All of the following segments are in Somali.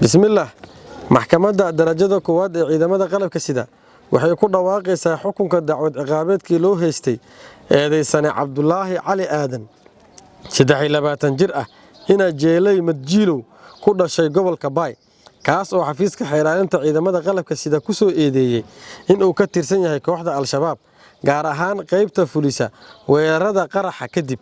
بسم الله محكمة درجة كواد ciidamada qalabka sida waxay ku dhawaaqaysaa xukunka dacwad ciqaabeedkii loo haystay eedeysane Cabdullaahi Cali Aadan 23 jir ah ina jeelay Madjiilow ku dhashay gobolka Baay kaas oo xafiiska xeelaalinta ciidamada qalabka sida ku soo eedeeyay in uu ka tirsan yahay kooxda Al-Shabaab gaar ahaan qaybta fulisa weerarada qaraxa kadib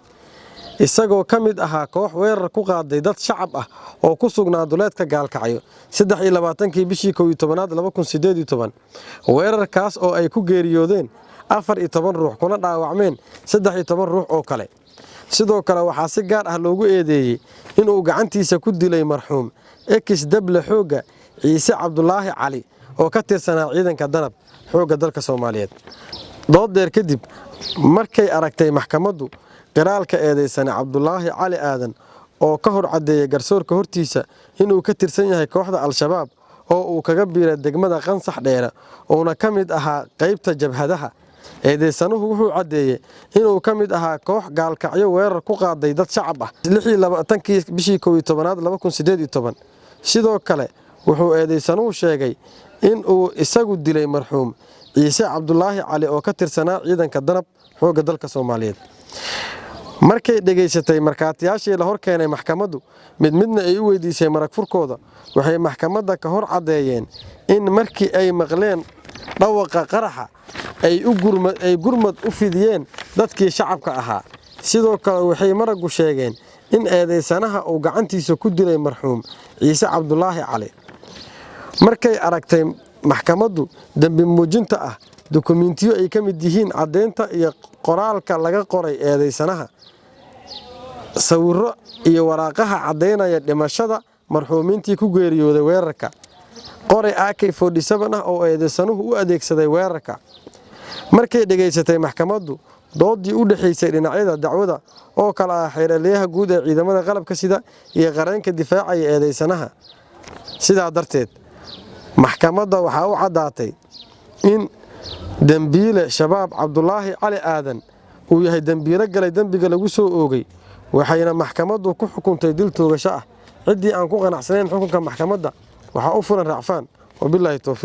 isagoo kamid ahaa koox weerar ku qaaday dad shacab ah oo ku sugnaa duleedka gaalkacyo 23 bishii 11aad 2018 weerarkaas oo ay ku geeriyoodeen 14 ruux kuna dhaawacmeen 13 ruux oo kale sidoo kale waxaa si gaar ah loogu eedeeyay in uu gacantiisa ku dilay marxuum Ekis Dable Xooga Ciise Cabdullaahi Cali oo ka tirsanaa ciidanka danab xooga dalka Soomaaliyeed dood dheer kadib markay aragtay maxkamaddu qiraalka eedeysane Cabdullaahi Cali Aadan oo ka hor cadeeyay garsoorka hortiisa inuu ka tirsan yahay kooxda Al-Shabaab oo uu kaga biiray degmada Qansax Dheere oo kamid ahaa qaybta jabhadaha eedeysanuhu wuxuu cadeeyay inuu kamid ahaa koox gaalkacyo weerar ku qaaday dad shacab ah 26 bishii 11aad 2018 sidoo kale wuxuu eedeysanuhu sheegay in uu isagu dilay marxuum Ciise Cabdullaahi Cali oo ka tirsanaa ciidanka danab xooga dalka Soomaaliyeed markay dhageysatay markaatiyaashii la hor keenay maxkamaddu midna ay u weydiisay marag furkooda waxay maxkamadda ka hor cadeeyeen in markii ay maqleen dhawaqa qaraxa ay gurmad u fidiyeen dadkii shacabka ahaa sidoo kale waxay maragu sheegeen in eedeysanaha uu gacantiisa ku dilay marxuum Ciise Cabdullaahi Cali markay aragtay maxkamaddu dambi muujinta ah dukumiintiyo ay kamid yihiin cadeynta iyo qoraalka laga qoray eedeysanaha sawirro iyo waraaqaha cadeynaya dhimashada marxuumintii ku geeriyooday weerarka qoray AK47 ah oo eedeysanuhu u adeegsaday weerarka markay dhageysatay maxkamaddu doodii u dhaxaysay dhinacyada dacwada oo kala ah xeeraliyaha guud ee ciidamada qalabka sida iyo qareenka difaacaya eedeysanaha sidaa darteed maxkamadda waxa uu cadaatay in dambiile shabaab Cabdullaahi Cali Aadan uu yahay dambiile galay dambiga lagu soo oogay waxayna maxkamaddu ku xukuntay dil toogasho ah cidii aan ku qanacsanayn xukunka maxkamadda waxa uu furan racfaan wabillahi tawfiiq